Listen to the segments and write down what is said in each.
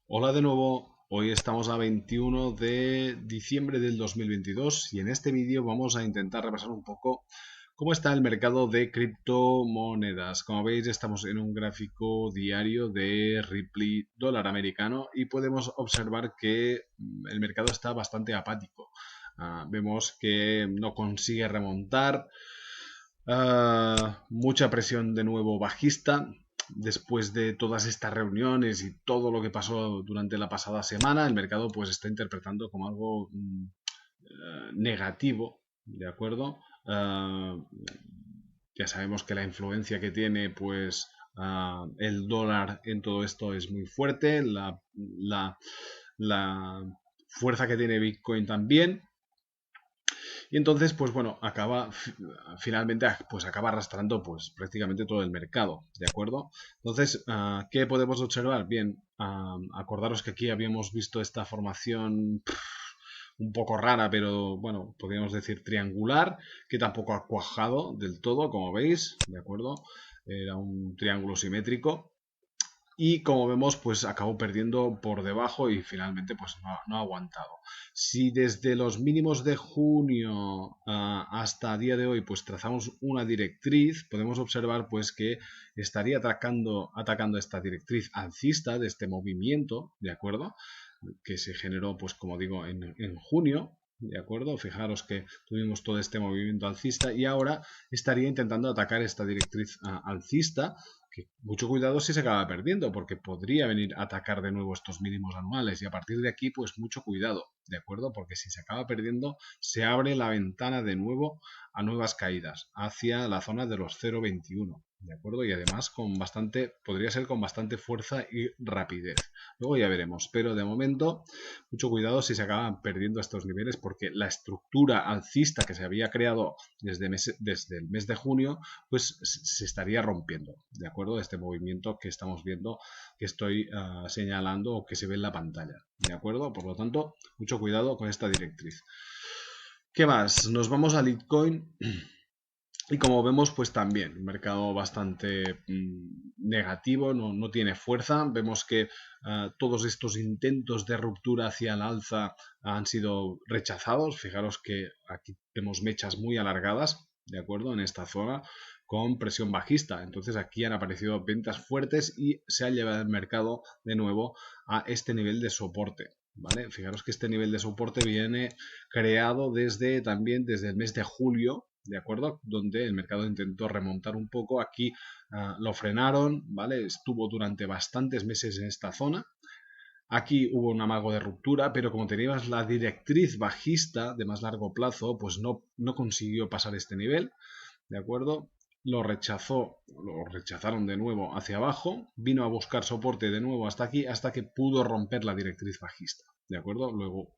Hola de nuevo, hoy estamos a 21 de diciembre del 2022 y en este vídeo vamos a intentar repasar un poco cómo está el mercado de criptomonedas. Como veis estamos en un gráfico diario de Ripple dólar americano y podemos observar que el mercado está bastante apático. Vemos que no consigue remontar, mucha presión de nuevo bajista después de todas estas reuniones y todo lo que pasó durante la pasada semana. El mercado pues está interpretando como algo negativo, ¿de acuerdo? Ya sabemos que la influencia que tiene pues el dólar en todo esto es muy fuerte, la fuerza que tiene Bitcoin también. Y entonces, pues bueno, finalmente pues acaba arrastrando pues prácticamente todo el mercado, ¿de acuerdo? Entonces, ¿qué podemos observar? Bien, acordaros que aquí habíamos visto esta formación un poco rara, pero bueno, podríamos decir triangular, que tampoco ha cuajado del todo, como veis, ¿de acuerdo? Era un triángulo simétrico. Y como vemos, pues acabó perdiendo por debajo y finalmente pues no ha aguantado. Si desde los mínimos de junio hasta día de hoy pues trazamos una directriz, podemos observar pues que estaría atacando esta directriz alcista de este movimiento, ¿de acuerdo? Que se generó pues como digo en junio. ¿De acuerdo? Fijaros que tuvimos todo este movimiento alcista y ahora estaría intentando atacar esta directriz alcista, que mucho cuidado si se acaba perdiendo, porque podría venir a atacar de nuevo estos mínimos anuales y a partir de aquí pues mucho cuidado, ¿de acuerdo? Porque si se acaba perdiendo se abre la ventana de nuevo a nuevas caídas hacia la zona de los 0,21, ¿de acuerdo? Y además podría ser con bastante fuerza y rapidez. Luego ya veremos, pero de momento mucho cuidado si se acaban perdiendo estos niveles porque la estructura alcista que se había creado desde el mes de junio pues se estaría rompiendo, ¿de acuerdo? Este movimiento que estamos viendo, que estoy señalando o que se ve en la pantalla, ¿de acuerdo? Por lo tanto, mucho cuidado con esta directriz. ¿Qué más? Nos vamos a Bitcoin. Y como vemos, pues también un mercado bastante negativo, no tiene fuerza. Vemos que todos estos intentos de ruptura hacia el alza han sido rechazados. Fijaros que aquí vemos mechas muy alargadas, ¿de acuerdo? En esta zona con presión bajista. Entonces aquí han aparecido ventas fuertes y se ha llevado el mercado de nuevo a este nivel de soporte. ¿Vale? Fijaros que este nivel de soporte viene creado también desde el mes de julio, ¿de acuerdo? Donde el mercado intentó remontar un poco. Aquí lo frenaron, ¿vale? Estuvo durante bastantes meses en esta zona. Aquí hubo un amago de ruptura, pero como teníamos la directriz bajista de más largo plazo, pues no consiguió pasar este nivel, ¿de acuerdo? Lo rechazaron de nuevo hacia abajo, vino a buscar soporte de nuevo hasta aquí, hasta que pudo romper la directriz bajista, ¿de acuerdo? Luego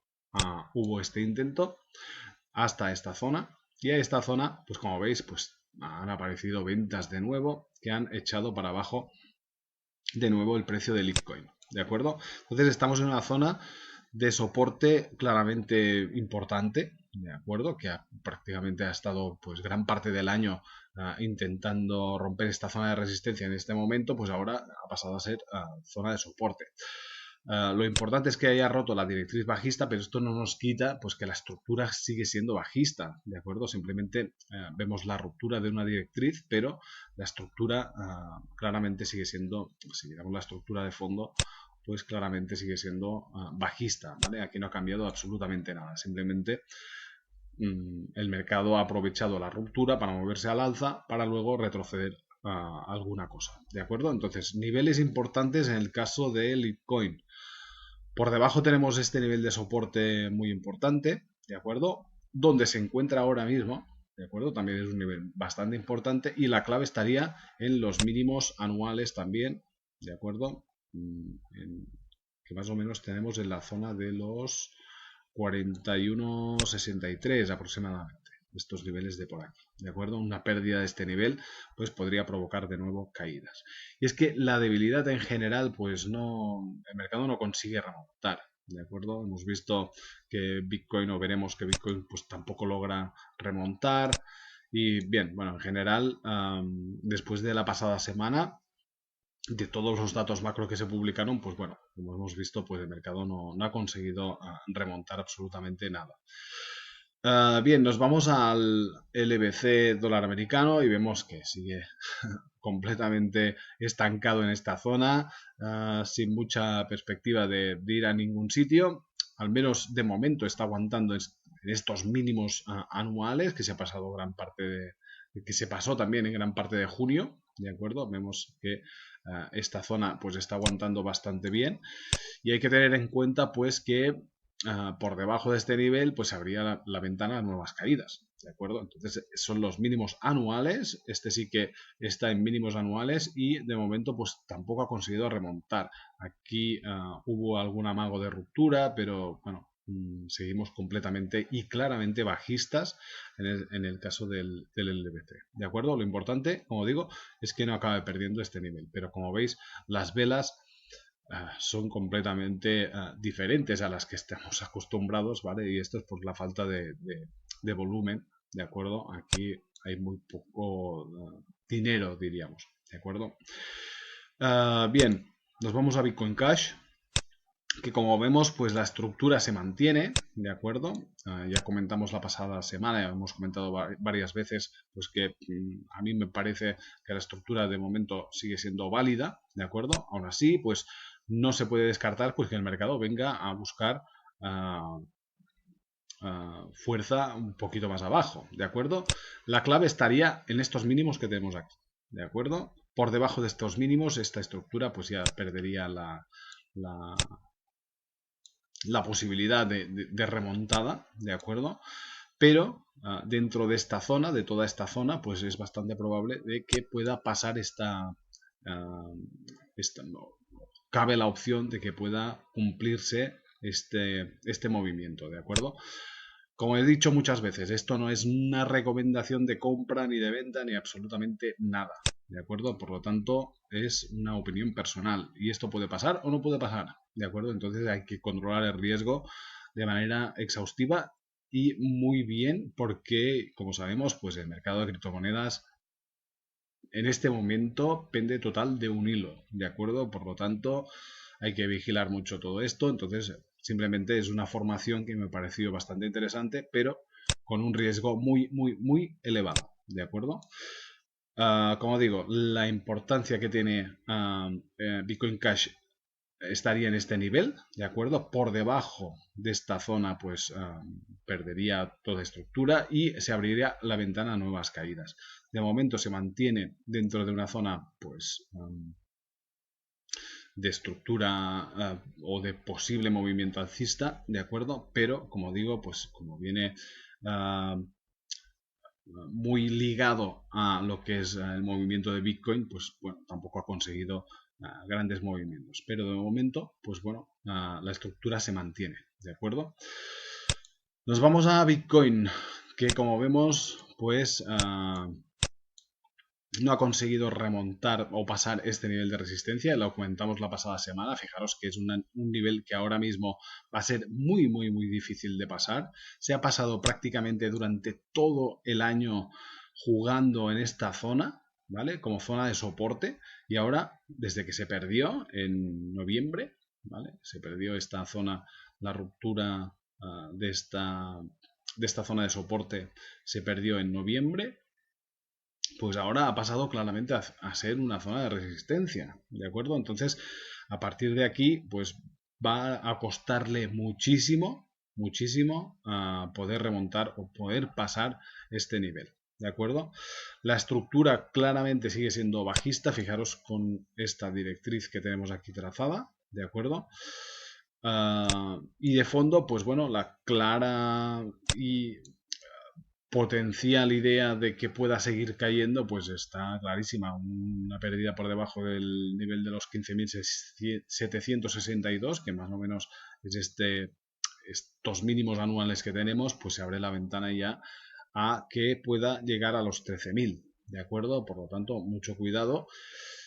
hubo este intento hasta esta zona, y a esta zona, pues como veis, pues han aparecido ventas de nuevo que han echado para abajo de nuevo el precio del Bitcoin, ¿de acuerdo? Entonces estamos en una zona de soporte claramente importante, ¿de acuerdo? Prácticamente ha estado pues gran parte del año intentando romper esta zona de resistencia. En este momento pues ahora ha pasado a ser zona de soporte. Lo importante es que haya roto la directriz bajista, pero esto no nos quita pues que la estructura sigue siendo bajista, ¿de acuerdo? Simplemente vemos la ruptura de una directriz, pero la estructura claramente sigue siendo, si miramos la estructura de fondo, pues claramente sigue siendo bajista, ¿vale? Aquí no ha cambiado absolutamente nada, simplemente el mercado ha aprovechado la ruptura para moverse al alza para luego retroceder a alguna cosa, ¿de acuerdo? Entonces, niveles importantes en el caso del Bitcoin. Por debajo tenemos este nivel de soporte muy importante, ¿de acuerdo? Donde se encuentra ahora mismo, ¿de acuerdo? También es un nivel bastante importante y la clave estaría en los mínimos anuales también, ¿de acuerdo? Que más o menos tenemos en la zona de los 41,63 aproximadamente, estos niveles de por aquí, ¿de acuerdo? Una pérdida de este nivel pues podría provocar de nuevo caídas. Y es que la debilidad en general pues el mercado no consigue remontar, ¿de acuerdo? Hemos visto que Bitcoin, o veremos que Bitcoin pues tampoco logra remontar. Y bien, bueno, en general, después de la pasada semana de todos los datos macro que se publicaron, pues bueno, como hemos visto, pues el mercado no ha conseguido remontar absolutamente nada. Bien, nos vamos al LBC dólar americano y vemos que sigue completamente estancado en esta zona, sin mucha perspectiva de ir a ningún sitio. Al menos de momento está aguantando en estos mínimos anuales, que se ha pasado gran parte que se pasó también en gran parte de junio, ¿de acuerdo? Vemos que esta zona pues está aguantando bastante bien y hay que tener en cuenta pues que por debajo de este nivel pues habría la ventana a nuevas caídas, ¿de acuerdo? Entonces son los mínimos anuales, este sí que está en mínimos anuales y de momento pues tampoco ha conseguido remontar. Aquí hubo algún amago de ruptura, pero bueno, seguimos completamente y claramente bajistas en el caso del LBC, ¿de acuerdo? Lo importante, como digo, es que no acabe perdiendo este nivel, pero como veis, las velas son completamente diferentes a las que estamos acostumbrados, ¿vale? Y esto es por la falta de volumen, ¿de acuerdo? Aquí hay muy poco dinero, diríamos, ¿de acuerdo? Bien, nos vamos a Bitcoin Cash, que como vemos, pues la estructura se mantiene, ¿de acuerdo? Ya comentamos la pasada semana, ya hemos comentado varias veces, pues que a mí me parece que la estructura de momento sigue siendo válida, ¿de acuerdo? Aún así, pues no se puede descartar pues que el mercado venga a buscar fuerza un poquito más abajo, ¿de acuerdo? La clave estaría en estos mínimos que tenemos aquí, ¿de acuerdo? Por debajo de estos mínimos, esta estructura pues ya perdería la posibilidad de remontada, ¿de acuerdo? Pero dentro de esta zona, de toda esta zona, pues es bastante probable de que pueda pasar no, cabe la opción de que pueda cumplirse este movimiento, ¿de acuerdo? Como he dicho muchas veces, esto no es una recomendación de compra ni de venta ni absolutamente nada, ¿de acuerdo? Por lo tanto, es una opinión personal y esto puede pasar o no puede pasar, ¿de acuerdo? Entonces hay que controlar el riesgo de manera exhaustiva y muy bien porque, como sabemos, pues el mercado de criptomonedas en este momento pende total de un hilo, ¿de acuerdo? Por lo tanto, hay que vigilar mucho todo esto. Entonces, simplemente es una formación que me pareció bastante interesante, pero con un riesgo muy, muy, muy elevado, ¿de acuerdo? Como digo, la importancia que tiene Bitcoin Cash estaría en este nivel, ¿de acuerdo? Por debajo de esta zona, pues perdería toda estructura y se abriría la ventana a nuevas caídas. De momento se mantiene dentro de una zona, pues, de estructura o de posible movimiento alcista, ¿de acuerdo? Pero, como digo, pues como viene muy ligado a lo que es el movimiento de Bitcoin, pues bueno, tampoco ha conseguido grandes movimientos. Pero de momento, pues bueno, la estructura se mantiene, ¿de acuerdo? Nos vamos a Bitcoin, que como vemos, pues no ha conseguido remontar o pasar este nivel de resistencia, lo comentamos la pasada semana. Fijaros que es un nivel que ahora mismo va a ser muy, muy, muy difícil de pasar. Se ha pasado prácticamente durante todo el año jugando en esta zona, ¿vale? Como zona de soporte, y ahora, desde que se perdió en noviembre, ¿vale? Se perdió esta zona, la ruptura de esta zona de soporte se perdió en noviembre, pues ahora ha pasado claramente a ser una zona de resistencia, ¿de acuerdo? Entonces, a partir de aquí, pues va a costarle muchísimo, muchísimo poder remontar o poder pasar este nivel, ¿de acuerdo? La estructura claramente sigue siendo bajista, fijaros con esta directriz que tenemos aquí trazada, ¿de acuerdo? Y de fondo, pues bueno, la clara y potencial idea de que pueda seguir cayendo, pues está clarísima. Una pérdida por debajo del nivel de los 15.762, que más o menos es estos mínimos anuales que tenemos, pues se abre la ventana ya a que pueda llegar a los 13.000, ¿de acuerdo? Por lo tanto, mucho cuidado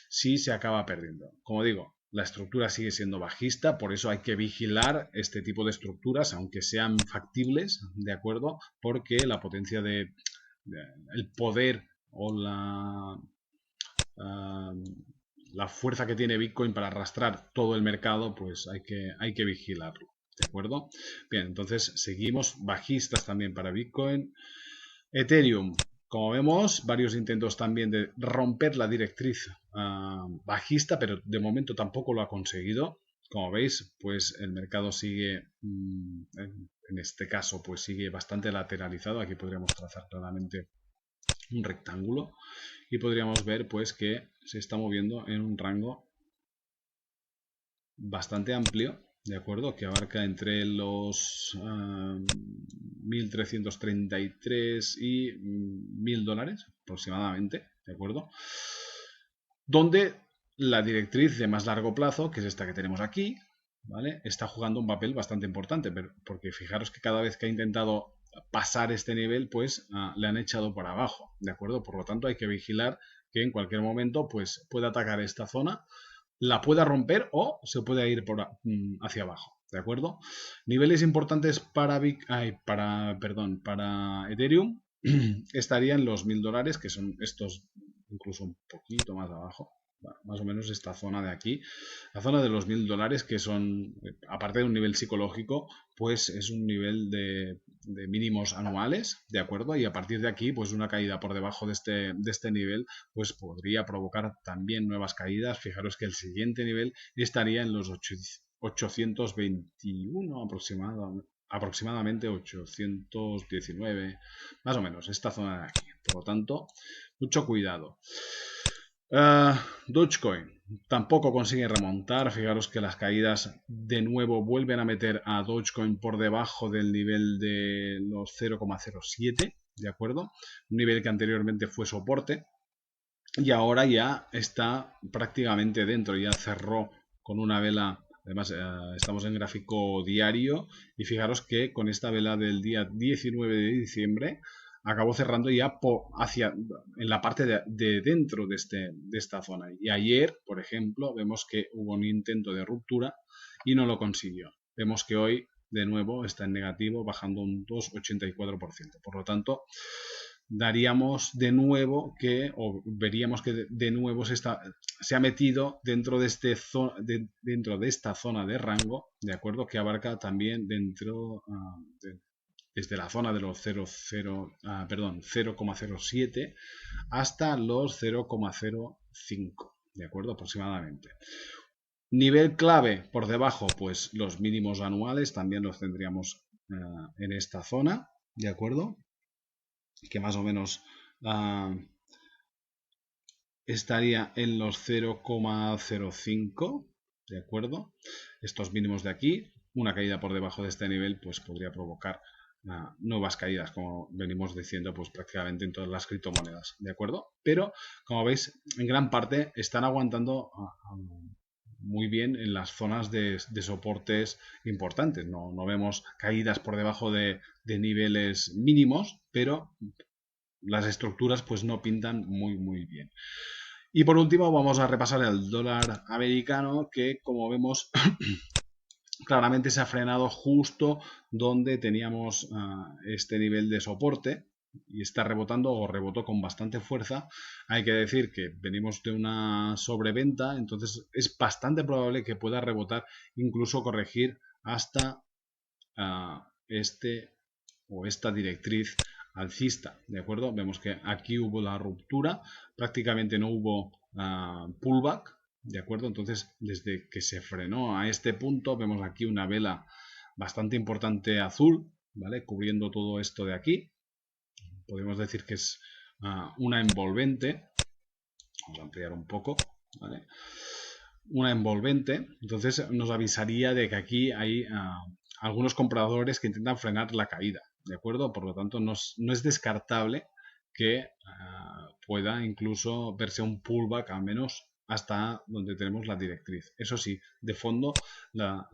si se acaba perdiendo. Como digo, la estructura sigue siendo bajista, por eso hay que vigilar este tipo de estructuras, aunque sean factibles, ¿de acuerdo? Porque la potencia el poder o la fuerza que tiene Bitcoin para arrastrar todo el mercado, pues hay que vigilarlo. ¿De acuerdo? Bien, entonces seguimos bajistas también para Bitcoin. Ethereum, como vemos, varios intentos también de romper la directriz bajista, pero de momento tampoco lo ha conseguido. Como veis, pues el mercado sigue, en este caso, pues sigue bastante lateralizado. Aquí podríamos trazar claramente un rectángulo y podríamos ver pues que se está moviendo en un rango bastante amplio, de acuerdo, que abarca entre los 1.333 y $1.000 aproximadamente, de acuerdo, donde la directriz de más largo plazo, que es esta que tenemos aquí, ¿vale?, está jugando un papel bastante importante, porque fijaros que cada vez que ha intentado pasar este nivel, pues le han echado por abajo, ¿de acuerdo? Por lo tanto, hay que vigilar que en cualquier momento pues pueda atacar esta zona, la pueda romper o se puede ir hacia abajo, ¿de acuerdo? Niveles importantes para Ethereum estarían los $1.000, que son estos, incluso un poquito más abajo. Bueno, más o menos esta zona de aquí, la zona de los $1.000, que son, aparte de un nivel psicológico, pues es un nivel de mínimos anuales, ¿de acuerdo? Y a partir de aquí, pues una caída por debajo de este nivel, pues podría provocar también nuevas caídas. Fijaros que el siguiente nivel estaría en los 821 aproximadamente 819, más o menos, esta zona de aquí. Por lo tanto, mucho cuidado. Dogecoin tampoco consigue remontar. Fijaros que las caídas de nuevo vuelven a meter a Dogecoin por debajo del nivel de los 0,07, ¿de acuerdo? Un nivel que anteriormente fue soporte y ahora ya está prácticamente dentro, ya cerró con una vela. Además, estamos en gráfico diario y fijaros que con esta vela del día 19 de diciembre acabó cerrando ya en la parte de dentro de esta zona. Y ayer, por ejemplo, vemos que hubo un intento de ruptura y no lo consiguió. Vemos que hoy, de nuevo, está en negativo, bajando un 2,84%. Por lo tanto, daríamos de nuevo que, o veríamos que de nuevo se ha metido dentro de, dentro de esta zona de rango, ¿de acuerdo? Que abarca también dentro desde la zona de los 0,07 hasta los 0,05, ¿de acuerdo? Aproximadamente. Nivel clave por debajo, pues los mínimos anuales también los tendríamos en esta zona, ¿de acuerdo? Que más o menos estaría en los 0,05, ¿de acuerdo? Estos mínimos de aquí, una caída por debajo de este nivel, pues podría provocar nuevas caídas, como venimos diciendo, pues prácticamente en todas las criptomonedas, ¿de acuerdo? Pero, como veis, en gran parte están aguantando muy bien en las zonas de soportes importantes. No vemos caídas por debajo de niveles mínimos, pero las estructuras pues no pintan muy bien. Y por último vamos a repasar el dólar americano, que como vemos claramente se ha frenado justo donde teníamos este nivel de soporte y está rebotando, o rebotó con bastante fuerza. Hay que decir que venimos de una sobreventa, entonces es bastante probable que pueda rebotar, incluso corregir hasta esta directriz alcista, ¿de acuerdo? Vemos que aquí hubo la ruptura, prácticamente no hubo pullback, ¿de acuerdo? Entonces, desde que se frenó a este punto, vemos aquí una vela bastante importante azul, ¿vale? Cubriendo todo esto de aquí. Podemos decir que es una envolvente. Vamos a ampliar un poco, ¿vale? Una envolvente, entonces nos avisaría de que aquí hay algunos compradores que intentan frenar la caída, ¿de acuerdo? Por lo tanto, no es descartable que pueda incluso verse un pullback, al menos hasta donde tenemos la directriz. Eso sí, de fondo la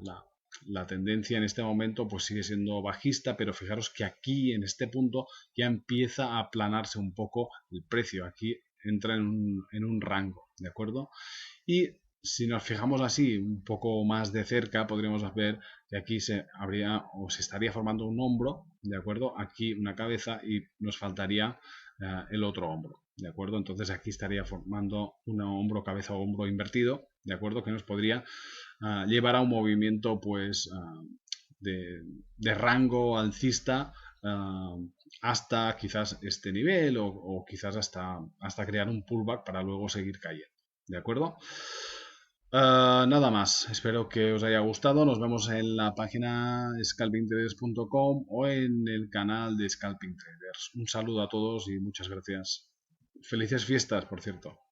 tendencia en este momento pues sigue siendo bajista, pero fijaros que aquí en este punto ya empieza a aplanarse un poco el precio. Aquí entra en un rango, ¿de acuerdo? Y si nos fijamos así un poco más de cerca, podríamos ver que aquí se estaría formando un hombro, ¿de acuerdo? Aquí una cabeza y nos faltaría el otro hombro, ¿de acuerdo? Entonces aquí estaría formando un hombro, cabeza o hombro invertido, ¿de acuerdo? Que nos podría llevar a un movimiento, pues, de rango alcista hasta quizás este nivel o quizás hasta crear un pullback para luego seguir cayendo, ¿de acuerdo? Nada más, espero que os haya gustado. Nos vemos en la página scalpingtraders.com o en el canal de Scalping Traders. Un saludo a todos y muchas gracias. Felices fiestas, por cierto.